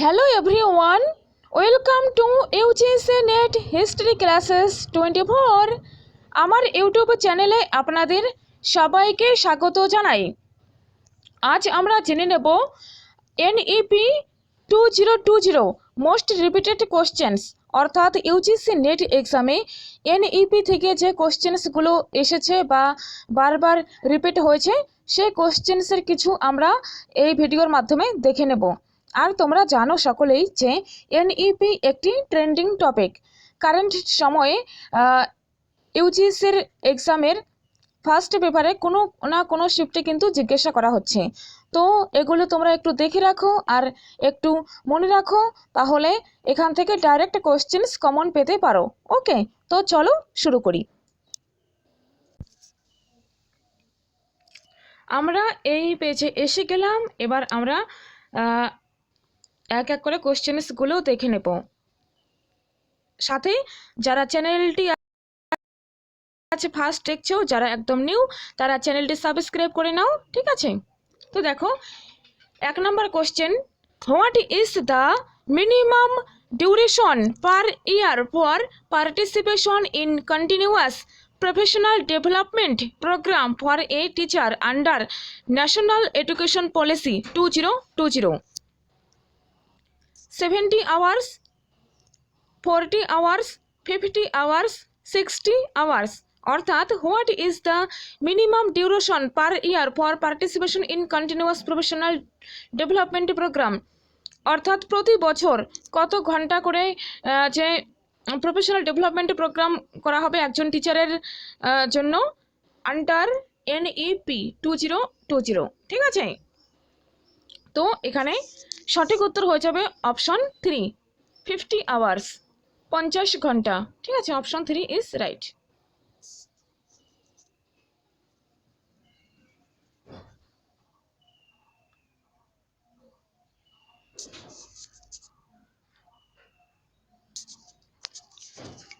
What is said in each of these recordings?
Hello everyone, welcome to UGC NET History Classes 24 আমার YouTube চ্যানেলে আপনাদের সবাইকে স্বাগত জানাই। আজ আমরা জেনে নেব NEP 2020 মোস্ট রিপিটেড কোশ্চেন্স, অর্থাৎ ইউজিসি নেট এক্সামে NEP থেকে যে কোশ্চেন্সগুলো এসেছে বা বারবার রিপিট হয়েছে সেই কোশ্চেন্সের কিছু আমরা এই ভিডিওর মাধ্যমে দেখে নেব। আর তোমরা জানো সকলেই যে NEP একটি ট্রেন্ডিং টপিক। কারেন্ট সময়ে ইউজিসির এক্সামের ফার্স্ট পেপারে কোনো না কোনো শিফটে কিন্তু জিজ্ঞাসা করা হচ্ছে। তো এগুলো তোমরা একটু দেখে রাখো আর একটু মনে রাখো, তাহলে এখান থেকে ডাইরেক্ট কোশ্চেন্স কমন পেতে পারো। ওকে, তো চলো শুরু করি। আমরা এই পেজে এসে গেলাম, এবার আমরা এক এক করে কোশ্চেন্সগুলো দেখে নেব। সাথে যারা চ্যানেলটি আছে ফার্স্ট দেখছো, যারা একদম নিউ তারা চ্যানেলটি সাবস্ক্রাইব করে নাও, ঠিক আছে? তো দেখো, এক number question, what is the minimum duration per year for participation in continuous professional development program for a teacher under national education policy 2020? 70 hours, 40 hours, 50 hours, 60 hours? অর্থাৎ what is the minimum duration per year for participation in continuous professional development program, অর্থাৎ প্রতি বছর কত ঘন্টা করে যে professional development programme করা হবে একজন টিচারের জন্য আন্ডার NEP 2020, ঠিক আছে? তো এখানে সঠিক উত্তর হয়ে যাবে অপশন 3, 50 আওয়ার্স, 50 ঘন্টা, ঠিক আছে? Option 3 is right.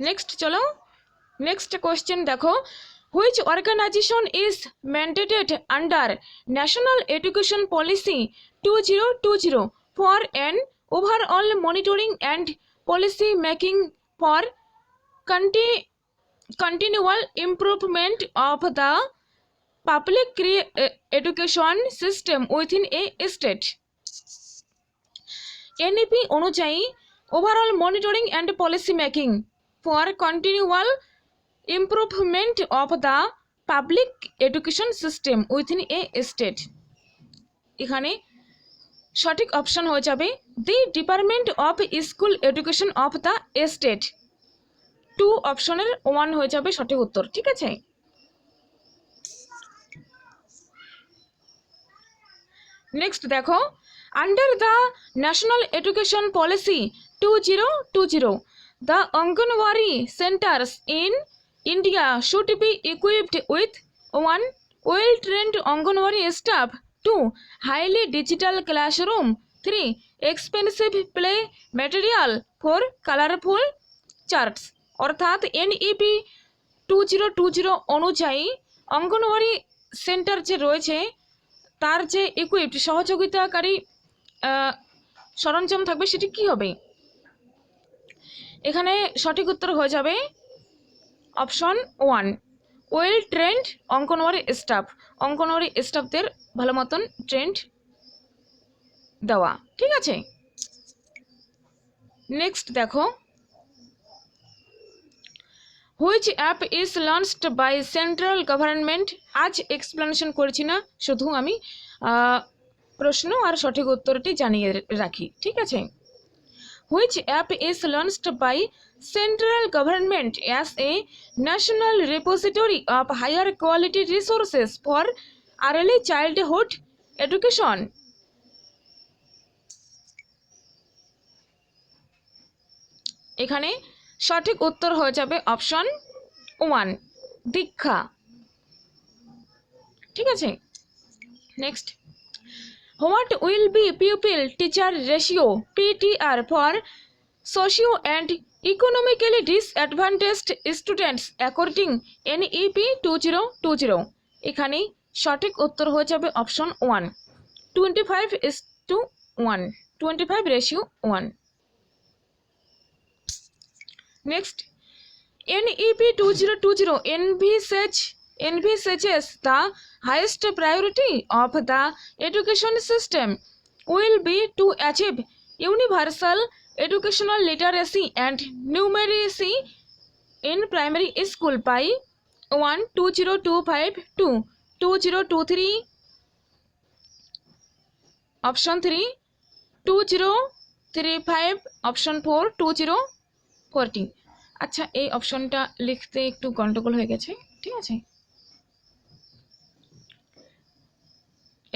নেক্সট চলো, নেক্সট কোয়েশ্চেন দেখো, which organization is mandated under national education policy 2020 for an overall monitoring and policy making for continual improvement of the public education system within a state? NEP অনুযায়ী overall monitoring and policy making for continual improvement of the public education system within a state, এখানে সঠিক option হয়ে যাবে the department of school education of the state. 2 অপশনের 1 হয়ে যাবে সঠিক উত্তর, ঠিক আছে? নেক্সট দেখো, under the national education policy 2020 the Anganwadi centers in India should be equipped with 1. well-trained Anganwadi staff, 2. highly digital classroom, 3. expensive play material, 4. colorful charts? অর্থাৎ NEP 2020 অনুযায়ী অঙ্গনওয়াড়ি সেন্টার যে রয়েছে তার যে ইকুইপড সহযোগিতাকারী সরঞ্জাম থাকবে সেটি কি হবে? এখানে সঠিক উত্তর হয়ে যাবে option 1, well trained anganwadi staff. Anganwadi স্টাফদের ভালো মতন ট্রেন্ড দেওয়া, ঠিক আছে? নেক্সট দেখো, which app is launched by central government? আজ এক্সপ্লেনেশন করেছি না, শুধু আমি প্রশ্ন আর সঠিক উত্তরটি জানিয়ে রাখি, ঠিক আছে? Which app is launched by central government as a national repository of higher quality resources for early childhood education? এখানে সঠিক উত্তর হয়ে যাবে অপশন 1, দীক্ষা, ঠিক আছে? Next, what will be pupil teacher ratio PTR for socio and economically disadvantaged students according NEP 2020? এখানে সঠিক উত্তর হয়ে যাবে option 1, 25:1, 25:1. Next, NEP 2020 envisages the highest priority of the education system will be to achieve universal educational literacy and numeracy in primary school by 1. 2025 to 2023, option 3 2035, option 4 2040. আচ্ছা, এই অপশনটা লিখতে একটু গন্ডগোল হয়ে গেছে, ঠিক আছে,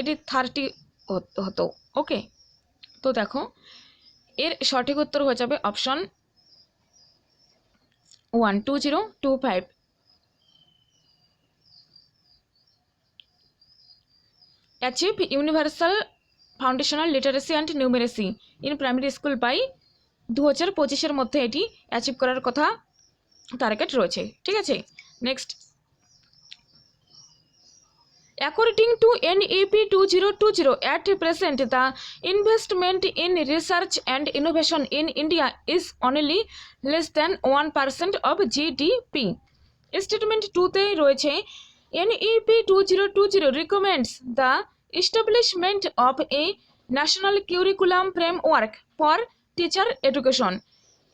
এটি 30 হতো। ওকে, তো দেখো এর সঠিক উত্তর হয়ে যাবে option 1 2025। Achieve universal foundational literacy and numeracy in primary school by 2025-এর মধ্যে এটি অ্যাচিভ করার কথা টার্গেট রয়েছে, ঠিক আছে। Next, according to NEP 2020, at present the investment in research and innovation in India is only less than 1% of GDP. Statement 2-তে রয়েছে NEP 2020 recommends the establishment of a national curriculum framework for teacher education.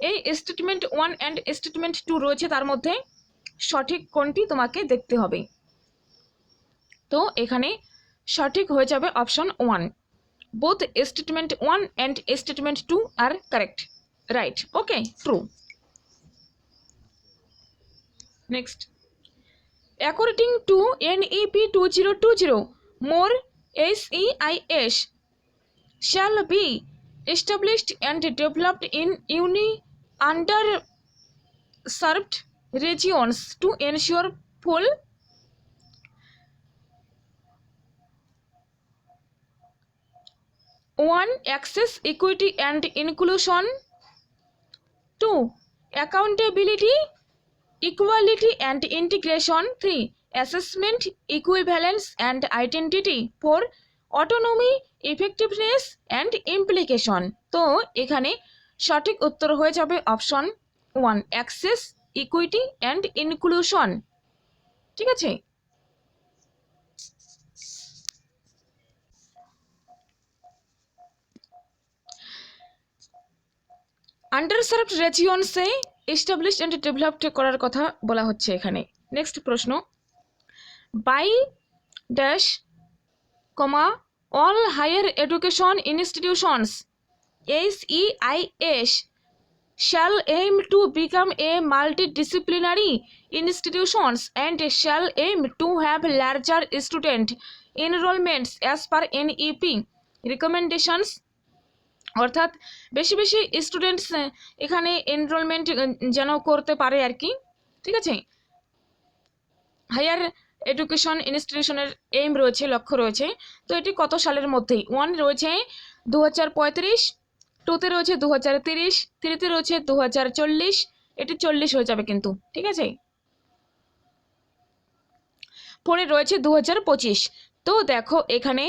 এই statement 1 and statement 2 রয়েছে, তার মধ্যে সঠিক কোনটি তোমাকে দেখতে হবে। তো এখানে সঠিক হয়ে যাবে option 1। Both statement 1 and statement 2 আর correct, right, okay, true. Next, according to NEP 2020, more SEIS shall be established and developed in underserved regions to ensure full one access, equity and inclusion, 2 accountability, equality and integration, 3 assessment, equivalence and identity, 4 autonomy, effectiveness and implication। তো এখানে সঠিক উত্তর হয়ে যাবে option 1 access, equity and inclusion, ঠিক আছে। Underserved রিজিয়নসে established and developed করার কথা বলা হচ্ছে এখানে। নেক্সট প্রশ্ন, by dash comma all higher education institutions SEIS shall aim to become a multidisciplinary institutions and shall aim to have larger student enrollments as per NEP recommendations, অর্থাৎ বেশি বেশি students এখানে এনরোলমেন্ট যেন করতে পারে আর কি, ঠিক আছে। হায়ার এডুকেশন ইনস্টিটিউশনের এইম রয়েছে, লক্ষ্য রয়েছে। তো এটি কত সালের মধ্যেই? 1 রয়েছে 2035, 2-তে রয়েছে 2030, 3-তে রয়েছে 2040, এটি 40 হয়ে যাবে কিন্তু, ঠিক আছে। 4-এ রয়েছে 2025। তো দেখো এখানে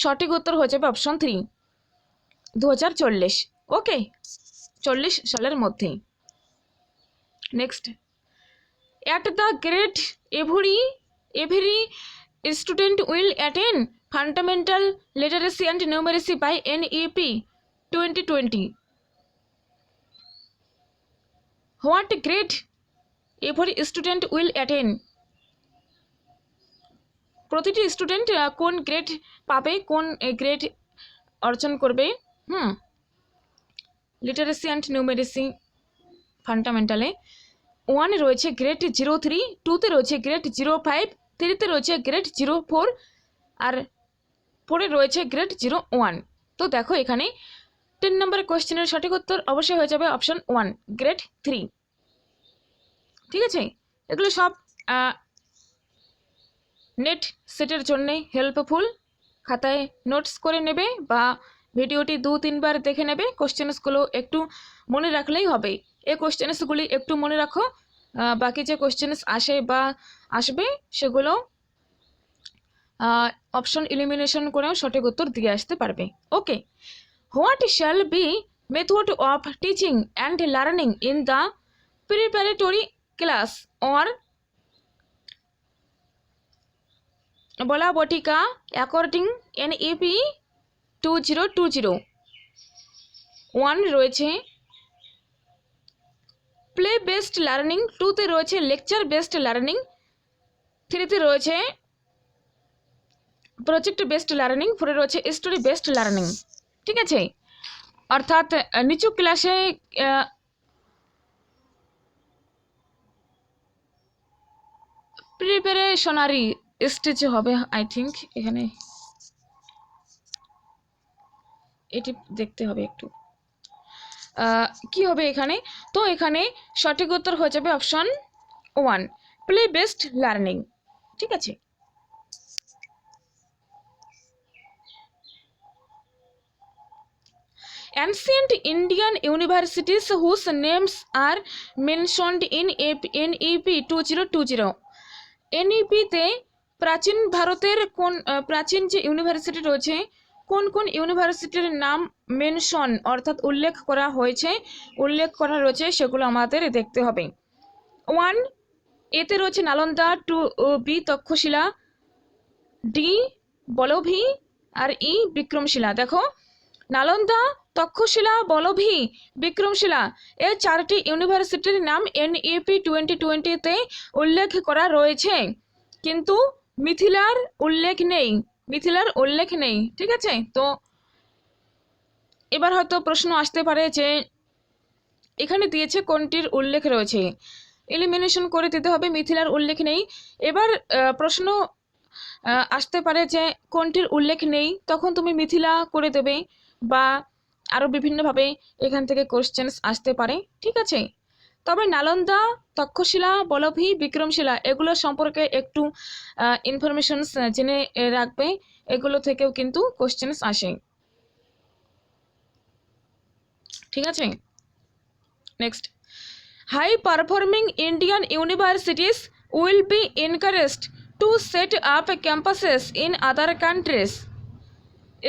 সঠিক উত্তর হয়ে যাবে অপশন 3 2040, ওকে, 40 সালের মধ্যেই। Next, at the grade every student will attain fundamental literacy and numeracy by NEP 2020. What grade every student will attain? প্রতিটি স্টুডেন্ট কোন গ্রেড পাবে, কোন গ্রেড অর্জন করবে? লিটারেসি অ্যান্ড নিউমেরেসি ফান্ডামেন্টালে 1 রয়েছে গ্রেড 03, 2-তে রয়েছে গ্রেড 05, 3-তে রয়েছে গ্রেড 04 আর 4-এ রয়েছে গ্রেড 01। তো দেখো এখানে 10 নম্বর কোয়েশ্চেনের সঠিক উত্তর অবশ্যই হয়ে যাবে অপশন 1 গ্রেড 3, ঠিক আছে। এগুলো সব নেট সেটের জন্যে হেল্পফুল, খাতায় নোটস করে নেবে বা ভিডিওটি 2-3 বার দেখে নেবে। কোশ্চেন্সগুলো একটু মনে রাখলেই হবে। এই কোশ্চেন্সগুলি একটু মনে রাখো, বাকি যে কোশ্চেন্স আসে বা আসবে সেগুলো অপশন ইলিমিনেশন করেও সঠিক উত্তর দিয়ে আসতে পারবে। Okay, what shall be method of teaching and learning in the preparatory class or Balvatika according NEP 2020? 1 রয়েছে প্লে বেসড লার্নিং, 2তে রয়েছে লেকচার বেসড লার্নিং, 3তে রয়েছে প্রজেক্ট বেসড লার্নিং, 4 রয়েছে স্টোরি বেসড লার্নিং। ঠিক আছে, অর্থাৎ নিচু ক্লাসে প্রিপারেশনারি স্টেজ হবে আই থিঙ্ক, এখানে এটি দেখতে হবে একটু কি হবে এখানে। তো এখানে সঠিক উত্তর হয়ে যাবে অপশন 1 প্লে বেসড লার্নিং। ঠিক আছে, ancient Indian universities whose names are mentioned in NEP 2020? NEP তে প্রাচীন ভারতের কোন প্রাচীন যে ইউনিভার্সিটি রয়েছে কোন কোন ইউনিভার্সিটির নাম মেনশন অর্থাৎ উল্লেখ করা রয়েছে সেগুলো আমাদের দেখতে হবে। 1 এতে রয়েছে নালন্দা, 2 বি তক্ষশিলা, ডি বলভি আর ই বিক্রমশিলা। দেখো নালন্দা, তক্ষশিলা, বলভি, বিক্রমশিলা এই 4টি ইউনিভার্সিটির নাম NEP 2020-তে উল্লেখ করা রয়েছে, কিন্তু মিথিলার উল্লেখ নেই। ঠিক আছে, তো এবার হয়তো প্রশ্ন আসতে পারে যে এখানে দিয়েছে কোনটির উল্লেখ রয়েছে, এলিমিনেশন করে দিতে হবে, মিথিলার উল্লেখ নেই। এবার প্রশ্ন আসতে পারে যে কোনটির উল্লেখ নেই, তখন তুমি মিথিলা করে দেবে বা আরও বিভিন্নভাবে এখান থেকে কোশ্চেন্স আসতে পারে। ঠিক আছে, তবে নালন্দা, তক্ষশিলা, বলভি, বিক্রমশিলা এগুলো সম্পর্কে একটু ইনফরমেশনস জেনে রাখবে, এগুলো থেকেও কিন্তু কোশ্চেন্স আসে। ঠিক আছে, next, high performing Indian universities will be encouraged to set up campuses in other countries.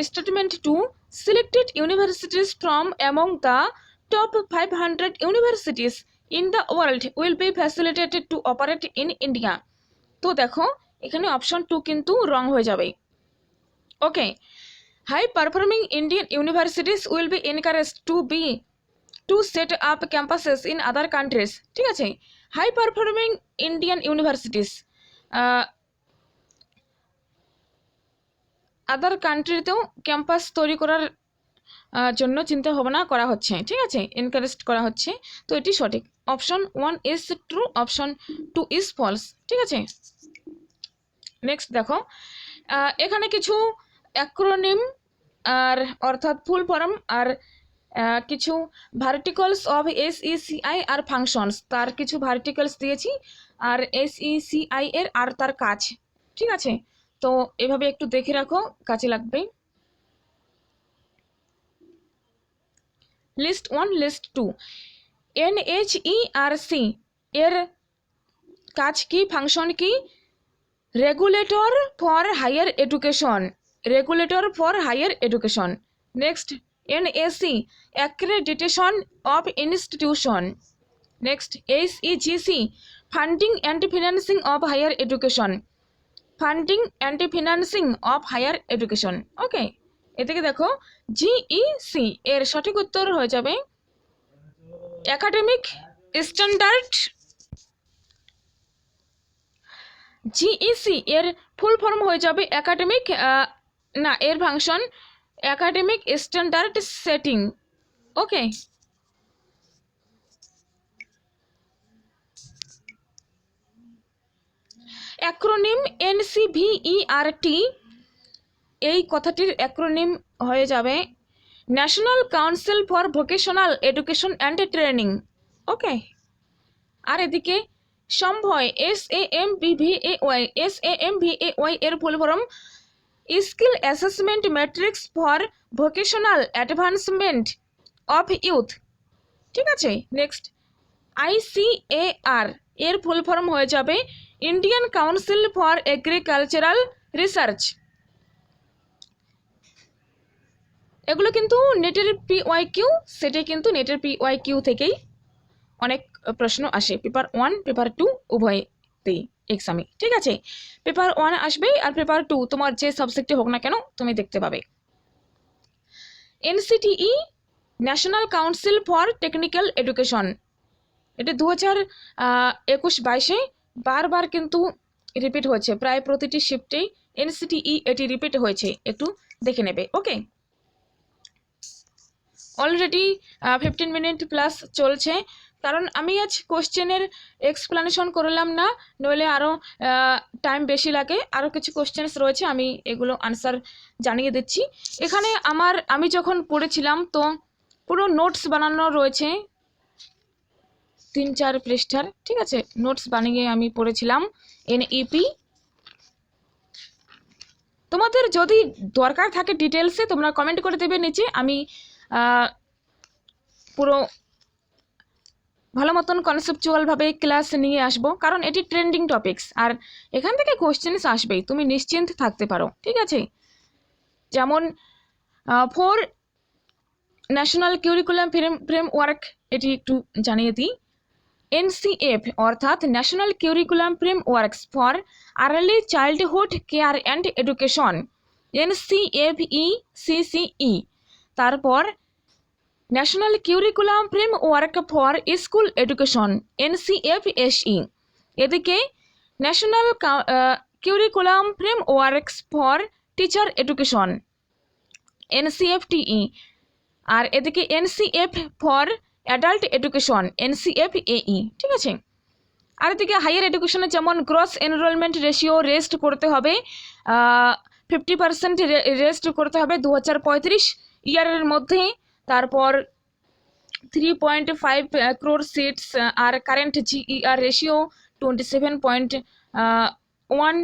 Statement 2, selected universities from among the top 500 universities in the world will be facilitated to operate in India. তো দেখো এখানে option 2 কিন্তু wrong হয়ে যাবে। Okay, high performing Indian universities will be encouraged to set up campuses in other countries. ঠিক আছে, high performing Indian universities other কান্ট্রিতেও campus তৈরি করার জন্য চিন্তা ভাবনা করা হচ্ছে। ঠিক আছে, এনকারেজ করা হচ্ছে, তো এটি সঠিক। Option 1 is true, option 2 is false. ঠিক আছে, নেক্সট দেখো এখানে কিছু অ্যাক্রোনিম আর অর্থাৎ ফুল ফর্ম আর কিছু ভার্টিকলস অফ SECI আর ফাংশনস, তার কিছু ভার্টিকলস দিয়েছি আর SECI এর আর তার কাজ। ঠিক আছে, তো এভাবে একটু দেখে রাখো, কাজে লাগবে। লিস্ট 1, লিস্ট 2, NHERC এর কাজ কি, ফাংশন কি? Regulator for higher education. Next, NAC accreditation of institution. Next, HEGC funding and financing of higher education. Okay, এ থেকে দেখো GEC এর সঠিক উত্তর হয়ে যাবে একাডেমিক স্ট্যান্ডার্ড। GEC এর ফুল ফর্ম হয়ে যাবে একাডেমিক এর function academic standard setting. Okay, acronym NCVERT এই কথাটির অ্যাক্রোনিম হয়ে যাবে national council for vocational education and training. Okay, আর এদিকে সম্ভয় SAMVAY এর full form skill assessment matrix for vocational advancement of youth. ঠিক আছে, নেক্সট, ICAR এর ফুল ফর্ম হয়ে যাবে Indian council for agricultural research. এগুলো কিন্তু নেটের PYQ, সেটাই কিন্তু নেটের PYQ থেকেই অনেক প্রশ্ন আসে, পেপার 1 পেপার 2 উভয়তেই এক্সামে। ঠিক আছে, পেপার 1 আসবে আর পেপার 2 তোমার যে সাবজেক্টে হোক না কেন তুমি দেখতে পাবে। NCTE national council for technical education, এটা 2021-22 বারবার কিন্তু রিপিট হয়েছে, প্রায় প্রতিটি শিফটেই NCTE এটি রিপিট হয়েছে, একটু দেখে নেবে। ওকে, অলরেডি 15 মিনিট প্লাস চলছে, কারণ আমি আজ কোশ্চেনের এক্সপ্লেনেশন করলাম না, নইলে আরও টাইম বেশি লাগে। আরও কিছু কোশ্চেন্স রয়েছে, আমি এগুলো আনসার জানিয়ে দিচ্ছি। এখানে আমি যখন পড়েছিলাম তো পুরো নোটস বানানো রয়েছে 3-4 পৃষ্ঠার। ঠিক আছে, নোটস বানিয়ে আমি পড়েছিলাম NEP। তোমাদের যদি দরকার থাকে ডিটেলসে তোমরা কমেন্ট করে দেবে নিচে, আমি পুরো ভালো মতন কনসেপচুয়ালভাবে ক্লাস নিয়ে আসবো, কারণ এটি ট্রেন্ডিং টপিকস আর এখান থেকে কোশ্চেন্স আসবেই, তুমি নিশ্চিন্ত থাকতে পারো। ঠিক আছে, যেমন 4 ন্যাশনাল কারিকুলাম ফ্রেমওয়ার্ক, এটি একটু জানিয়ে দিই। NCF অর্থাৎ national curriculum frameworks for early childhood care and education, NCFECCE। তারপর national curriculum framework for school education, NCFSE। এদিকে national curriculum frameworks for teacher education, NCFTE। আর এদিকে NCF for adult education, NCFAE। ঠিক আছে, আর এদিকে হায়ার এডুকেশনে যেমন gross enrolment ratio rest করতে হবে, 50% rest করতে হবে 2035 ইয়ারের মধ্যে। তারপর 3.5 crore সিটস, আর current GER ratio 27.1।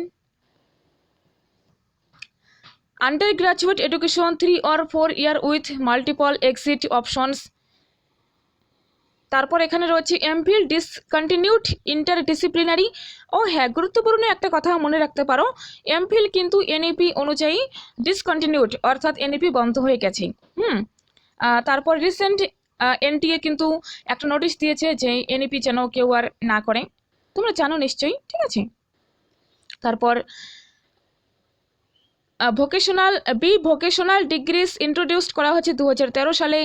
Undergraduate education 3 or 4 year with multiple exit options. তারপর এখানে রয়েছে MPhil ডিসকন্টিনিউড ইন্টারডিসিপ্লিনারি। ও হ্যাঁ, গুরুত্বপূর্ণ একটা কথা মনে রাখতে পারো, MPhil কিন্তু NEP অনুযায়ী ডিসকন্টিনিউড, অর্থাৎ NEP বন্ধ হয়ে গেছে। তারপর রিসেন্ট NTA কিন্তু একটা নোটিশ দিয়েছে যে NEP যেন কেউ আর না করে, তোমরা জানো নিশ্চয়ই। ঠিক আছে, তারপর ভোকেশনাল ডিগ্রিজ ইন্ট্রোডিউসড করা হচ্ছে 2013 সালে।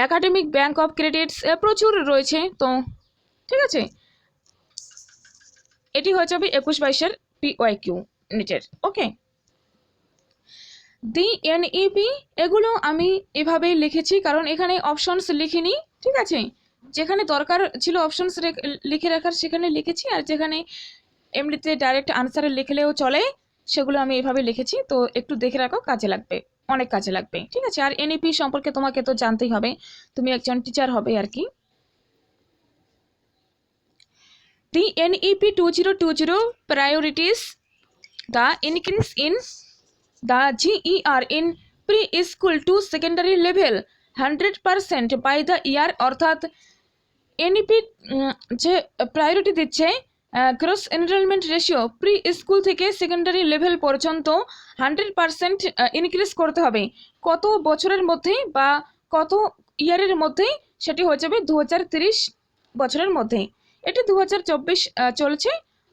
একাডেমিক ব্যাংক অফ ক্রেডিটস প্রচুর রয়েছে তো। ঠিক আছে, এটি হয়ে যাবে 21-22 PYQ নেটের। ওকে, NEP এগুলো আমি এভাবেই লিখেছি, কারণ এখানে অপশনস লিখিনি। ঠিক আছে, যেখানে দরকার ছিল অপশনস লিখে রাখার সেখানে লিখেছি, আর যেখানে এমনিতে ডাইরেক্ট আনসারে লিখলেও চলে সেগুলো আমি এভাবে লিখেছি। তো একটু দেখে রাখো, কাজে লাগবে, অনেক কাজে লাগবে। ঠিক আছে, আর NEP সম্পর্কে তোমাকে তো জানতেই হবে, তুমি একজন টিচার হবে আর কি। The NEP 2020 priorities the increase in the GER in pre-school to secondary level 100% by the year, অর্থাৎ NEP যে প্রায়োরিটি দিচ্ছে gross enrolment ratio pre school থেকে সেকেন্ডারি লেভেল পর্যন্ত 100% ইনক্রিজ করতে হবে। কত বছরের মধ্যে বা কত ইয়ারের মধ্যে? সেটি হয়ে যাবে 2030 বছরের মধ্যে। এটি 2024 চলছে,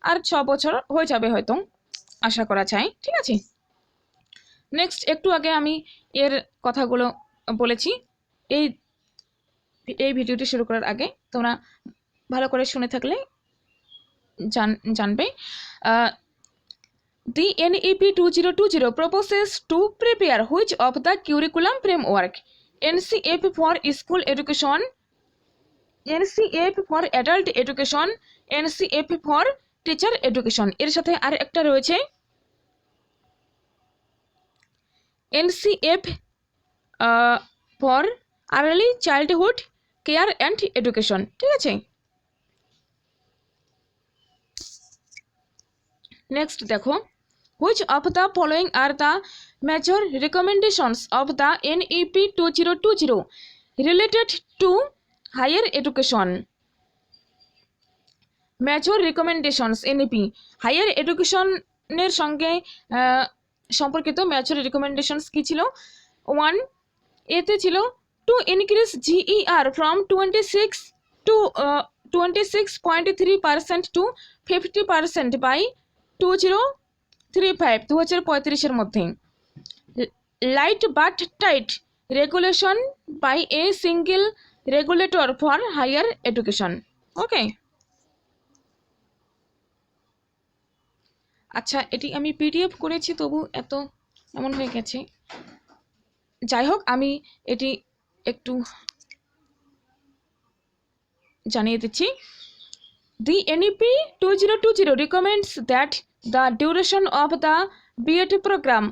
আর 6 বছর হয়ে যাবে হয়তো, আশা করা যায়। ঠিক আছে, নেক্সট একটু আগে আমি এর কথাগুলো বলেছি এই ভিডিওটি শুরু করার আগে, তোমরা ভালো করে শুনে থাকলে জানবে। The NEP 2020 proposes to prepare which of the curriculum framework? NCF for school education, NCF for adult education, NCF for teacher education। এর সাথে আর একটা রয়েছে NCF for early childhood care and education। ঠিক আছে, নেক্সট দেখো, which of the following are the major recommendations of the NEP 2020 related to higher education? Major recommendations NEP higher এডুকেশনের সঙ্গে সম্পর্কিত মেজর রিকমেন্ডেশনস কী ছিল? 1. এতে ছিল to increase GER from 26.3% to 50% by 2035 মধ্যে। Light but tight regulation by a single regulator for higher education. Okay, আচ্ছা এটি আমি PDF করেছি, তবু এমন হয়ে গেছে। যাই হোক, আমি এটি একটু জানিয়ে দিচ্ছি। The NEP 2020 recommends that the duration of the BEd program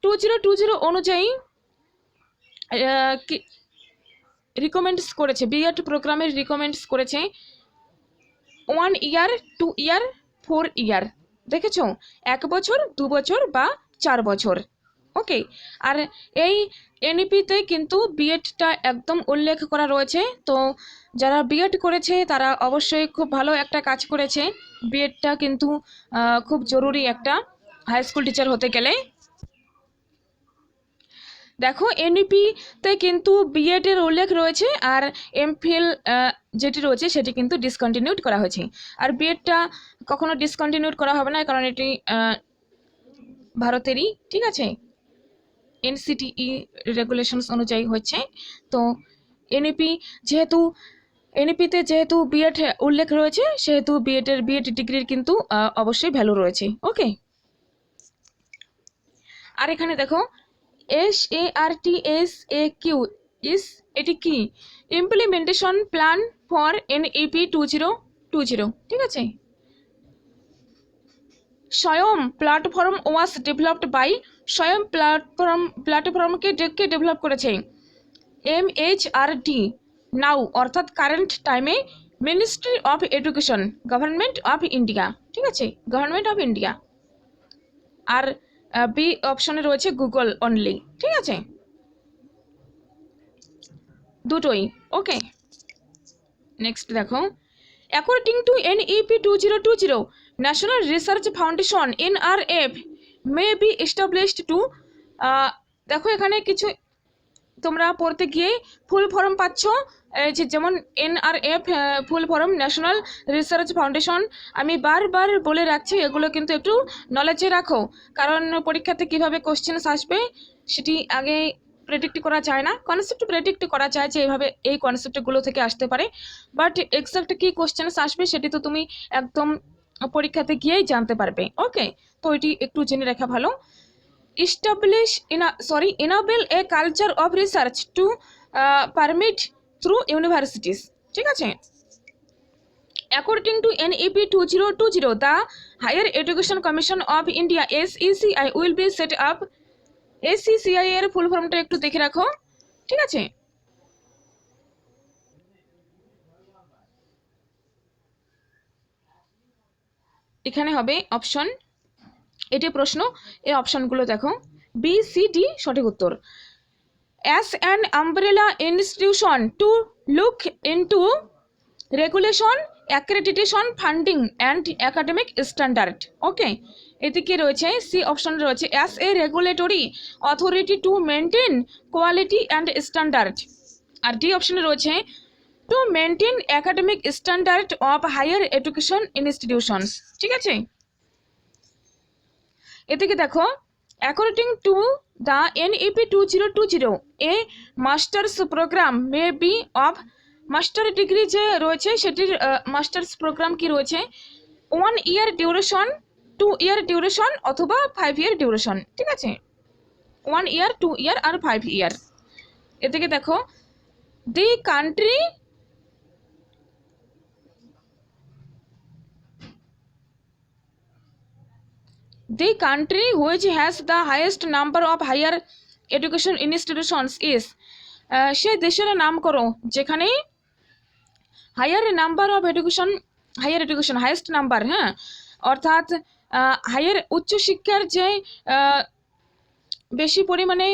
2020 অনুযায়ী রিকমেন্ডস করেছে, BEd প্রোগ্রামের রিকমেন্ডস করেছে 1 ইয়ার, 2 ইয়ার, 4 ইয়ার। দেখেছো, 1 বছর, 2 বছর বা 4 বছর। ওকে, আর এই NEP-তে কিন্তু বিএডটা একদম উল্লেখ করা রয়েছে। তো যারা বিএড করেছে তারা অবশ্যই খুব ভালো একটা কাজ করেছে। বিএডটা কিন্তু খুব জরুরি একটা হাই স্কুল টিচার হতে গেলে। দেখো, NEP-তে কিন্তু বিএডের উল্লেখ রয়েছে, আর MPhil যেটি রয়েছে সেটি কিন্তু ডিসকন্টিনিউড করা হয়েছে। আর বিএডটা কখনো ডিসকন্টিনিউড করা হবে না, কারণ এটি ভারতেরই, ঠিক আছে, NCTE রেগুলেশনস অনুযায়ী হচ্ছে। তো NEP-তে যেহেতু বিএড উল্লেখ রয়েছে, সেহেতু বিএড ডিগ্রির কিন্তু অবশ্যই ভ্যালু রয়েছে। ওকে, আর এখানে দেখো SARTSAQ এটি কি? ইমপ্লিমেন্টেশন প্ল্যান ফর NEP 2020, ঠিক আছে। স্বয়ং প্ল্যাটফর্ম ওয়াজ ডেভেলপড বাই, স্বয়ং প্ল্যাটফর্মকে ডেভেলপ করেছে MHRD নাও, অর্থাৎ কারেন্ট টাইমে ministry of education, government of India, ঠিক আছে, গভর্নমেন্ট অফ ইন্ডিয়া। আর বি অপশনে রয়েছে গুগল অনলি, ঠিক আছে, দুটোই। ওকে, নেক্সট দেখো, according to NEP 2020 national research foundation NRF may be established to, দেখো এখানে কিছু তোমরা পড়তে গিয়ে ফুল ফর্ম পাচ্ছ, যেমন NRF full form national research foundation. আমি বারবার বলে রাখছি, এগুলো কিন্তু একটু নলেজে রাখো, কারণ পরীক্ষাতে কিভাবে কোশ্চেন্স আসবে সেটি আগে প্রেডিক্ট করা যায় না। কনসেপ্ট প্রেডিক্ট করা যায় যে এইভাবে এই কনসেপ্টগুলো থেকে আসতে পারে, বাট এক্সাক্ট কি কোশ্চেন্স আসবে সেটি তো তুমি একদম পরীক্ষাতে গিয়েই জানতে পারবে। ওকে, তো এটি একটু জেনে রাখা ভালো। enable a culture of research to permit through universities, ঠিক আছে। According to NEP 2020 the Higher Education Commission of India SECI will be set up। SECI এর ফুল ফর্মটা একটু দেখে রাখো, ঠিক আছে। এখানে হবে অপশন, এটি প্রশ্ন, এই অপশনগুলো দেখো, BCD সঠিক উত্তর। As an umbrella institution to look into regulation, accreditation, funding and academic standard. Okay, এদিকে রয়েছে সি অপশন রয়েছে as a regulatory authority to maintain quality and standard. আর ডি অপশনে রয়েছে to maintain academic standard of higher education institutions, ঠিক আছে। এদিকে দেখো, according to the NEP 2020 a masters program may be of, master degree যে রয়েছে সেটির মাস্টার্স প্রোগ্রাম কি রয়েছে 1 ইয়ার ডিউরেশন, 2 ইয়ার ডিউরেশন অথবা 5 ইয়ার ডিউরেশন, ঠিক আছে, 1 ইয়ার, 2 ইয়ার আর 5 ইয়ার। এদিকে দেখো, the country which has the highest number of higher education institutions is, সেই দেশের নাম করো যেখানে হায়ার এডুকেশন হাইয়েস্ট নাম্বার, হ্যাঁ, অর্থাৎ হায়ার উচ্চশিক্ষার যে বেশি পরিমাণে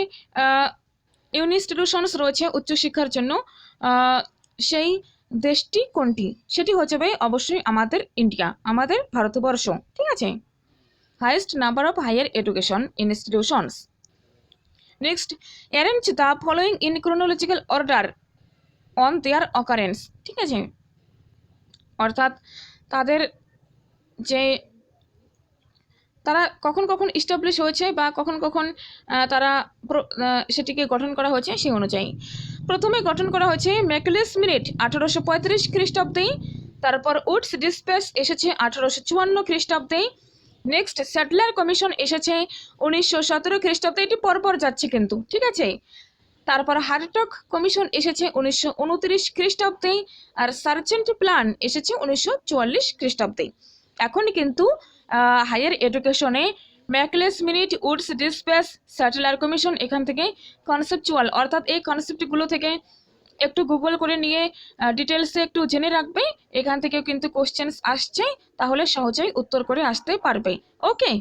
ইনস্টিটিউশনস রয়েছে উচ্চশিক্ষার জন্য, সেই দেশটি কোনটি? সেটি হচ্ছে ভাই অবশ্যই আমাদের ইন্ডিয়া, আমাদের ভারতবর্ষ, ঠিক আছে। Highest number of higher education institutions. Next, arrange the following in chronological order on their occurrence. ঠিক আছে, অর্থাৎ তাদের যে তারা কখন কখন ইস্টাবলিশ হয়েছে বা কখন কখন তারা সেটিকে গঠন করা হয়েছে সেই অনুযায়ী। প্রথমে গঠন করা হয়েছে ম্যাকলেস মিনিট 1835 খ্রিস্টাব্দে, তারপর উডস ডিসপ্যাচ এসেছে 1854 খ্রিস্টাব্দে, নেক্সট স্যাটলার কমিশন এসেছে 1917 খ্রিস্টাব্দে, এটি পরপর যাচ্ছে কিন্তু, ঠিক আছে। তারপর হার্টক কমিশন এসেছে 1929 খ্রিস্টাব্দে, আর সার্জেন্ট প্ল্যান এসেছে 1944 খ্রিস্টাব্দে। এখন কিন্তু হায়ার এডুকেশনে Macaulay's minute, Wood's dispatch, Sadler commission, এখান থেকে কনসেপচুয়াল, অর্থাৎ এই কনসেপ্টগুলো থেকে একটু গুগল করে নিয়ে ডিটেলসে একটু জেনে রাখবে, এখান থেকেও কিন্তু কোশ্চেন্স আসছে, তাহলে সহজেই উত্তর করে আসতে পারবে। ওকে,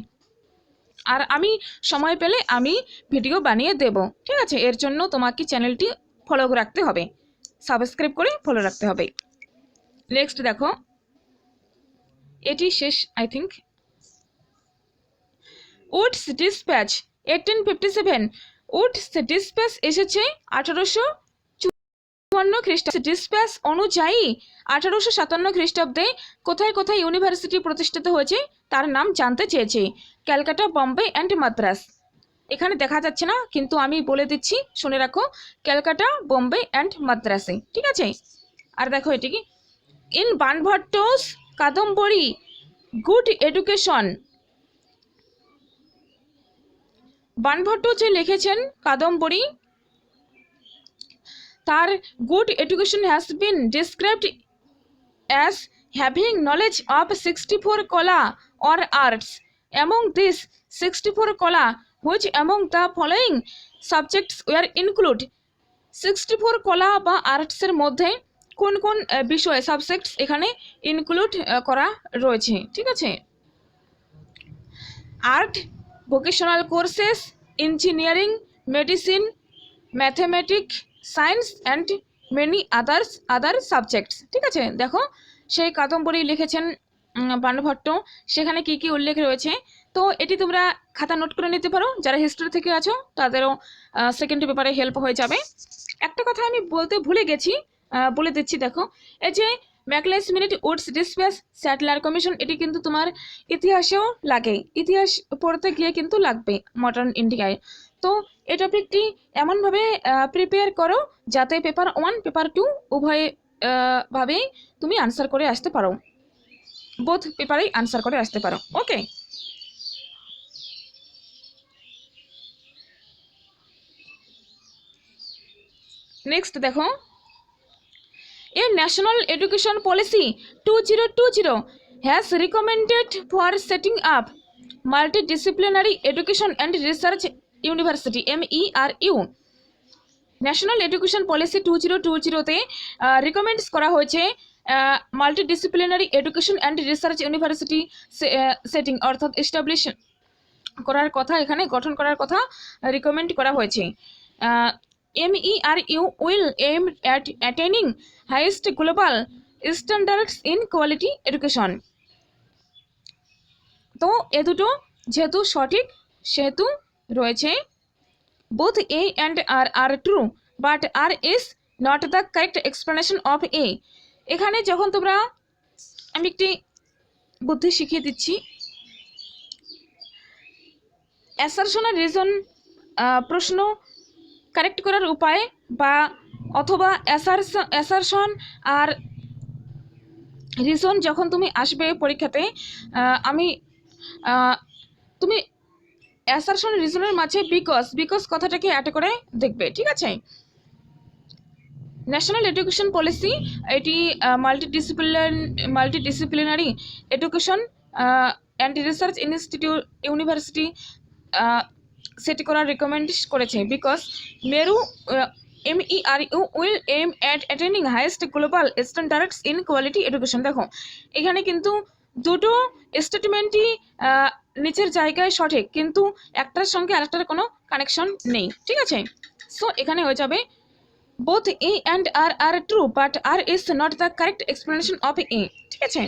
আর আমি সময় পেলে আমি ভিডিও বানিয়ে দেব, ঠিক আছে। এর জন্য তোমাকে চ্যানেলটি ফলো রাখতে হবে, সাবস্ক্রাইব করে ফলো রাখতে হবে। নেক্সট দেখো, এটি শেষ I think. Wood's dispatch 1857, Wood's dispatch এসেছে 1854 খ্রিস্টাব্দে। ডিসপ্যাচ অনুযায়ী 1857 খ্রিস্টাব্দে কোথায় কোথায় ইউনিভার্সিটি প্রতিষ্ঠিত হয়েছে তার নাম জানতে চেয়েছে। ক্যালকাটা, বম্বে অ্যান্ড মাদ্রাস। এখানে দেখা যাচ্ছে না, কিন্তু আমি বলে দিচ্ছি, শুনে রাখো, ক্যালকাটা, বোম্বে অ্যান্ড মাদ্রাসে, ঠিক আছে। আর দেখো এটি কি, in Banabhatta's Kadambari good education. Banabhatta যে লিখেছেন কাদম্বরী, তার good education has been described as having knowledge of 64 কলা অর আর্টস। অ্যামং দিস 64 কলা which among the following subjects were include। 64 কলা বা আর্টসের মধ্যে কোন কোন বিষয় সাবজেক্টস এখানে ইনক্লুড করা রয়েছে, ঠিক আছে। Art, vocational courses, engineering, medicine, mathematics, science and many other subjects, ঠিক আছে। দেখো সেই কাদম্বরী লিখেছেন বানভট্ট, সেখানে কি কি উল্লেখ রয়েছে, তো এটি তোমরা খাতা নোট করে নিতে পারো, যারা হিস্ট্রি থেকে আছো তাদেরও সেকেন্ড পেপারে হেল্প হয়ে যাবে। একটা কথা আমি বলতে ভুলে গেছি, বলে দিচ্ছি। দেখো, এই যে ম্যাকলেস minute, Wood's dispatch, Sadler commission, এটি কিন্তু তোমার ইতিহাসেও লাগে, ইতিহাস পড়তে গিয়ে কিন্তু লাগবে মডার্ন ইন্ডিয়ায়। তো এই টপিকটি এমনভাবে প্রিপেয়ার করো যাতে পেপার 1 পেপার 2 উভয় ভাবেই তুমি আনসার করে আসতে পারো, বোথ পেপারেই আনসার করে আসতে পারো। ওকে, নেক্সট দেখো, a national education policy 2020 has recommended for setting up multidisciplinary education and research university MERU। National education policy 2020-তে রিকমেন্ডস করা হয়েছে multidisciplinary education and research university setting, অর্থাৎ এস্টাবলিশ করার কথা, এখানে গঠন করার কথা রিকমেন্ড করা হয়েছে। MERU will aim at attaining highest global standards in quality education। তো এ দুটো যেহেতু সঠিক সেহেতু রয়েছে both A and R are true but R is not the correct explanation of A। এখানে যখন তোমরা, আমি একটি বুদ্ধি শিখিয়ে দিচ্ছি, অ্যাসারশন আর রিজন প্রশ্ন কারেক্ট করার উপায়, বা অথবা অ্যাসারশন আর রিজন যখন তুমি আসবে পরীক্ষাতে, তুমি অ্যাসারশন রিজনের মাঝে বিকজ কথাটাকে অ্যাড করে দেখবে, ঠিক আছে। ন্যাশনাল এডুকেশন পলিসি এটি multidisciplinary education and research university set করার রিকমেন্ড করেছে, because MERU will aim at attaining highest global standards in quality education। দেখো এখানে কিন্তু দুটো স্টেটমেন্টই নিচের জায়গায় সঠিক, কিন্তু একটার সঙ্গে আরেকটার কোনো কানেকশন নেই, ঠিক আছে। সো এখানে হয়ে যাবে both A and R are true but R is not the correct explanation of A, ঠিক আছে।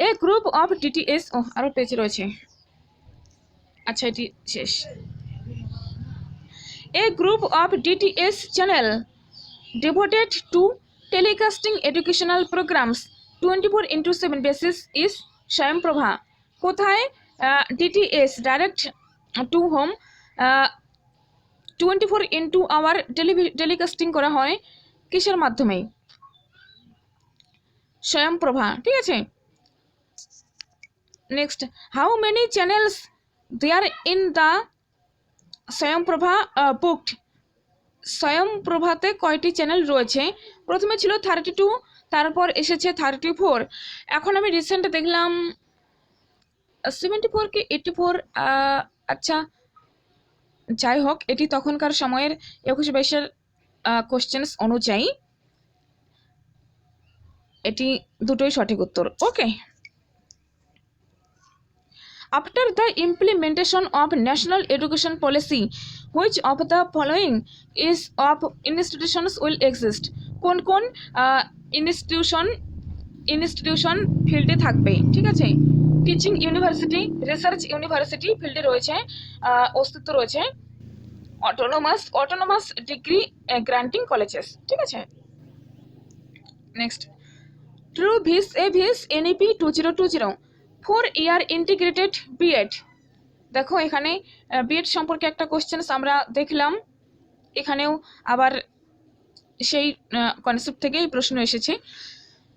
A group of DTS, আরো পেজ রয়েছে, আচ্ছা এটি শেষ। A group of DTS channel devoted to telecasting educational programs 24/7 basis is Swayamprabha. কোথায় DTS direct to home 24/hour telecasting করা হয় কিসের মাধ্যমে? স্বয়ংপ্রভা, ঠিক আছে। Next, how many channels there in the Swayamprabha booked? স্বয়ংপ্রভাতে কয়টি চ্যানেল রয়েছে? প্রথমে ছিল 32, তারপর এসেছে 34। এখন আমি রিসেন্ট দেখলাম 74 কি 84। আচ্ছা যাই হোক, এটি তখনকার সময়ের 21-22 কোশ্চেন্স অনুযায়ী এটি দুটোই সঠিক উত্তর। ওকে। After the implementation of national education policy, which of the following is of institutions will exist? কোন কোন ইনস্টিটিউশন ফিল্ডে থাকবে? ঠিক আছে, টিচিং ইউনিভার্সিটি, রিসার্চ ইউনিভার্সিটি ফিল্ডে রয়েছে, অস্তিত্ব রয়েছে অটোনোমাস ডিগ্রি গ্রান্টিং কলেজেস, ঠিক আছে। Next, true vis NEP 2020 4-year integrated B Ed. দেখো এখানে বিএড সম্পর্কে একটা কোশ্চেন আমরা দেখলাম, এখানেও আবার সেই কনসেপ্ট থেকেই প্রশ্ন এসেছে।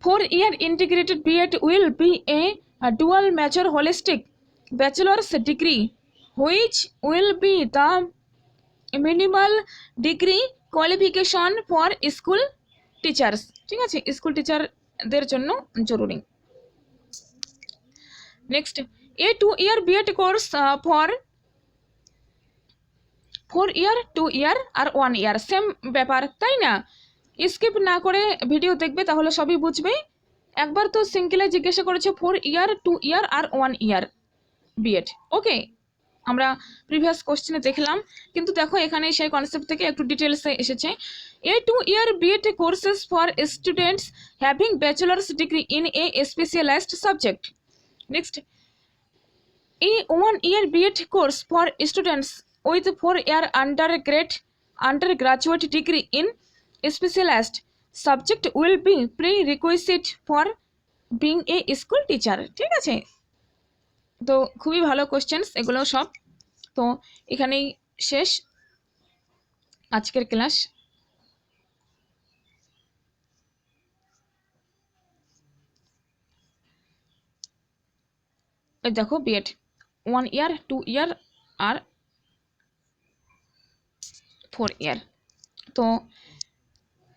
4-year integrated BEd will be a dual major holistic bachelor's degree which will be the minimal degree qualification for school teachers, ঠিক আছে, স্কুল টিচারদের জন্য জরুরি। Next, a 2-year BEd course for 4-year 2-year আর 1 year same ব্যাপার, তাই না? Skip না করে ভিডিও দেখবে তাহলে সবই বুঝবে। একবার তো সিঙ্গেলে জিজ্ঞাসা করেছে 4-year 2-year আর 1 year বিএড। ওকে, আমরা প্রিভিয়াস কোশ্চেনে দেখলাম, কিন্তু দেখো এখানে সেই কনসেপ্ট থেকে একটু ডিটেলসে এসেছে। A 2-year BEd courses for students having bachelor's degree in a specialized subject. Next, a 1-year BEd course for students with 4-year undergraduate degree in specialized subject will be prerequisite for being a school teacher, ঠিক আছে। তো খুবই ভালো questions এগুলো সব। তো এখানেই শেষ আজকের ক্লাস। দেখো বিএড 1 year 2 year আর 4 year। তো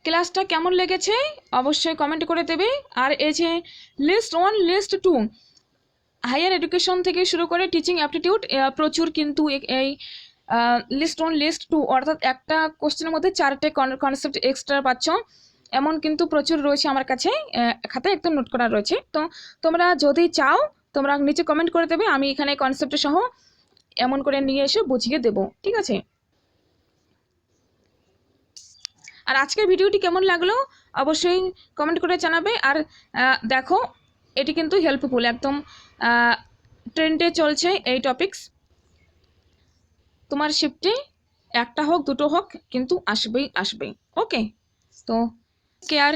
ক্লাসটা কেমন লেগেছে অবশ্যই কমেন্ট করে দেবে। আর এই যে লিস্ট 1 লিস্ট 2 হায়ার এডুকেশন থেকে শুরু করে টিচিং অ্যাপটিটিউড প্রচুর কিন্তু এই লিস্ট 1 লিস্ট 2 অর্থাৎ একটা কোশ্চেনের মধ্যে 4টে কনসেপ্ট এক্সট্রা পাচ্ছ, এমন কিন্তু প্রচুর রয়েছে আমার কাছে, খাতায় একদম নোট করা রয়েছে। তো তোমরা যদি চাও তোমরা নিচে কমেন্ট করে দেবে, আমি এখানে কনসেপ্ট সহ এমন করে নিয়ে এসে বুঝিয়ে দেব, ঠিক আছে। আর আজকের ভিডিওটি কেমন লাগলো অবশ্যই কমেন্ট করে জানাবে। আর দেখো এটি কিন্তু হেল্পফুল, একদম ট্রেন্ডে চলছে এই টপিকস। তোমার শিফটে একটা হোক দুটো হোক কিন্তু আসবেই। ওকে, তো কেয়ার।